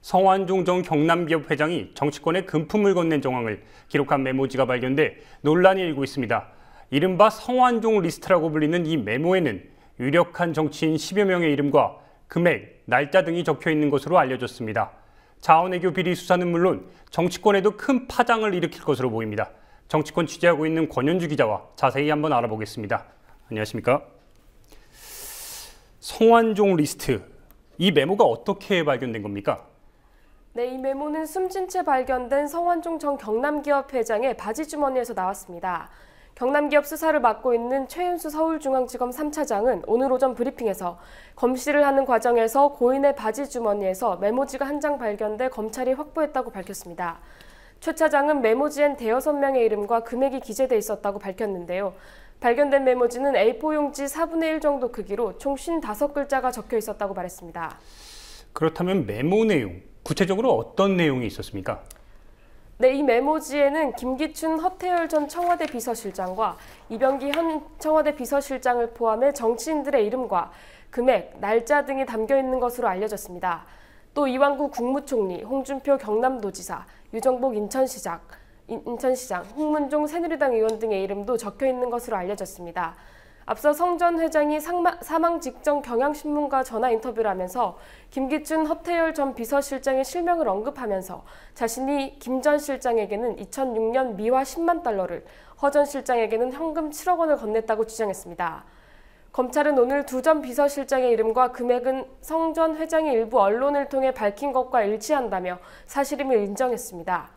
성완종 전 경남기업 회장이 정치권에 금품을 건넨 정황을 기록한 메모지가 발견돼 논란이 일고 있습니다. 이른바 성완종 리스트라고 불리는 이 메모에는 유력한 정치인 10여 명의 이름과 금액, 날짜 등이 적혀 있는 것으로 알려졌습니다. 자원외교 비리 수사는 물론 정치권에도 큰 파장을 일으킬 것으로 보입니다. 정치권 취재하고 있는 권현주 기자와 자세히 한번 알아보겠습니다. 안녕하십니까? 성완종 리스트, 이 메모가 어떻게 발견된 겁니까? 네, 이 메모는 숨진 채 발견된 성완종 전 경남기업 회장의 바지 주머니에서 나왔습니다. 경남기업 수사를 맡고 있는 최윤수 서울중앙지검 3차장은 오늘 오전 브리핑에서 검시를 하는 과정에서 고인의 바지 주머니에서 메모지가 한 장 발견돼 검찰이 확보했다고 밝혔습니다. 최 차장은 메모지엔 대여섯 명의 이름과 금액이 기재돼 있었다고 밝혔는데요. 발견된 메모지는 A4 용지 4분의 1 정도 크기로 총 55글자가 적혀 있었다고 말했습니다. 그렇다면 메모 내용, 구체적으로 어떤 내용이 있었습니까? 네, 이 메모지에는 김기춘, 허태열 전 청와대 비서실장과 이병기 현 청와대 비서실장을 포함해 정치인들의 이름과 금액, 날짜 등이 담겨 있는 것으로 알려졌습니다. 또 이완구 국무총리, 홍준표 경남도지사, 유정복 인천시장, 홍문종 새누리당 의원 등의 이름도 적혀 있는 것으로 알려졌습니다. 앞서 성 전 회장이 사망 직전 경향신문과 전화 인터뷰를 하면서 김기춘, 허태열 전 비서실장의 실명을 언급하면서 자신이 김 전 실장에게는 2006년 미화 10만 달러를, 허 전 실장에게는 현금 7억 원을 건넸다고 주장했습니다. 검찰은 오늘 두 전 비서실장의 이름과 금액은 성 전 회장이 일부 언론을 통해 밝힌 것과 일치한다며 사실임을 인정했습니다.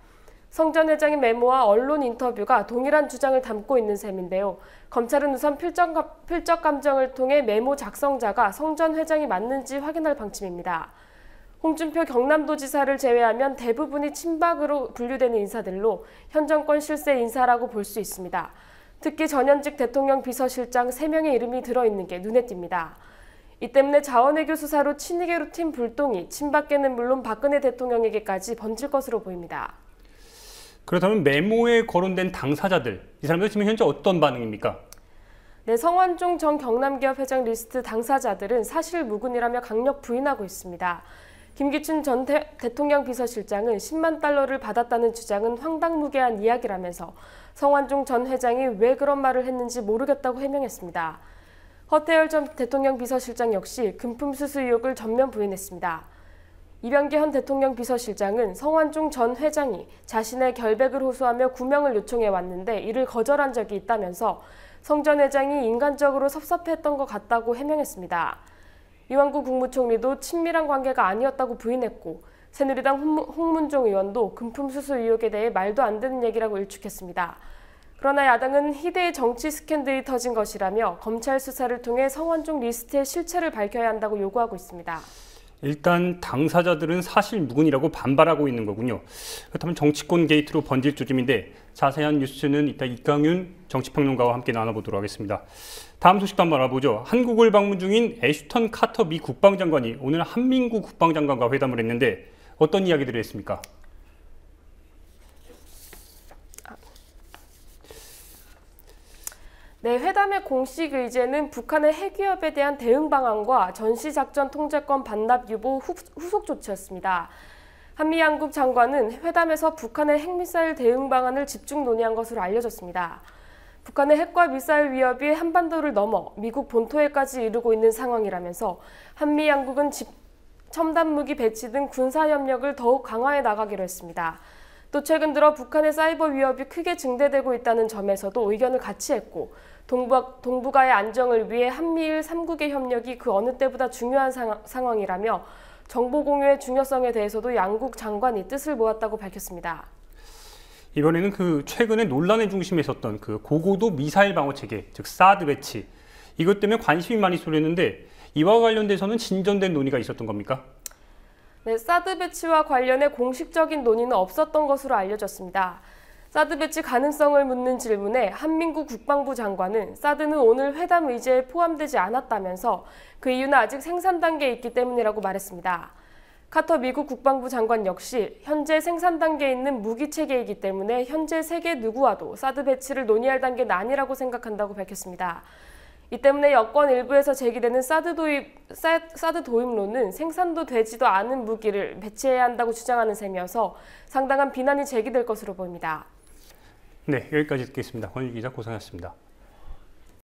성 전 회장의 메모와 언론 인터뷰가 동일한 주장을 담고 있는 셈인데요. 검찰은 우선 필적 감정을 통해 메모 작성자가 성 전 회장이 맞는지 확인할 방침입니다. 홍준표 경남도지사를 제외하면 대부분이 친박으로 분류되는 인사들로 현 정권 실세 인사라고 볼 수 있습니다. 특히 전현직 대통령 비서실장 3명의 이름이 들어있는 게 눈에 띕니다. 이 때문에 자원외교 수사로 친이계로 튄 불똥이 친박계는 물론 박근혜 대통령에게까지 번질 것으로 보입니다. 그렇다면 메모에 거론된 당사자들, 이 사람들 지금 현재 어떤 반응입니까? 네, 성완종 전 경남기업 회장 리스트 당사자들은 사실 무근이라며 강력 부인하고 있습니다. 김기춘 전 대통령 비서실장은 10만 달러를 받았다는 주장은 황당무계한 이야기라면서 성완종 전 회장이 왜 그런 말을 했는지 모르겠다고 해명했습니다. 허태열 전 대통령 비서실장 역시 금품 수수 의혹을 전면 부인했습니다. 이병기 현 대통령 비서실장은 성완종 전 회장이 자신의 결백을 호소하며 구명을 요청해 왔는데 이를 거절한 적이 있다면서 성 전 회장이 인간적으로 섭섭했던 것 같다고 해명했습니다. 이완구 국무총리도 친밀한 관계가 아니었다고 부인했고 새누리당 홍문종 의원도 금품 수수 의혹에 대해 말도 안 되는 얘기라고 일축했습니다. 그러나 야당은 희대의 정치 스캔들이 터진 것이라며 검찰 수사를 통해 성완종 리스트의 실체를 밝혀야 한다고 요구하고 있습니다. 일단 당사자들은 사실 무근이라고 반발하고 있는 거군요. 그렇다면 정치권 게이트로 번질 조짐인데 자세한 뉴스는 이따 이강윤 정치평론가와 함께 나눠보도록 하겠습니다. 다음 소식도 한번 알아보죠. 한국을 방문 중인 애슈턴 카터 미 국방장관이 오늘 한민구 국방장관과 회담을 했는데 어떤 이야기들을 했습니까? 네, 회담의 공식 의제는 북한의 핵위협에 대한 대응 방안과 전시작전 통제권 반납 유보 후속 조치였습니다. 한미 양국 장관은 회담에서 북한의 핵미사일 대응 방안을 집중 논의한 것으로 알려졌습니다. 북한의 핵과 미사일 위협이 한반도를 넘어 미국 본토에까지 이르고 있는 상황이라면서 한미 양국은 첨단 무기 배치 등 군사협력을 더욱 강화해 나가기로 했습니다. 또 최근 들어 북한의 사이버 위협이 크게 증대되고 있다는 점에서도 의견을 같이 했고 동북아의 안정을 위해 한미일 3국의 협력이 그 어느 때보다 중요한 상황이라며 정보 공유의 중요성에 대해서도 양국 장관이 뜻을 모았다고 밝혔습니다. 이번에는 최근에 논란의 중심에 섰던 고고도 미사일 방어 체계, 즉 사드 배치, 이것 때문에 관심이 많이 쏠렸는데 이와 관련돼서는 진전된 논의가 있었던 겁니까? 네, 사드 배치와 관련해 공식적인 논의는 없었던 것으로 알려졌습니다. 사드 배치 가능성을 묻는 질문에 한민구 국방부 장관은 사드는 오늘 회담 의제에 포함되지 않았다면서 그 이유는 아직 생산 단계에 있기 때문이라고 말했습니다. 카터 미국 국방부 장관 역시 현재 생산 단계에 있는 무기 체계이기 때문에 현재 세계 누구와도 사드 배치를 논의할 단계는 아니라고 생각한다고 밝혔습니다. 이 때문에 여권 일부에서 제기되는 사드 도입론은 생산도 되지도 않은 무기를 배치해야 한다고 주장하는 셈이어서 상당한 비난이 제기될 것으로 보입니다. 네, 여기까지 듣겠습니다. 권유기 기자 고생하셨습니다.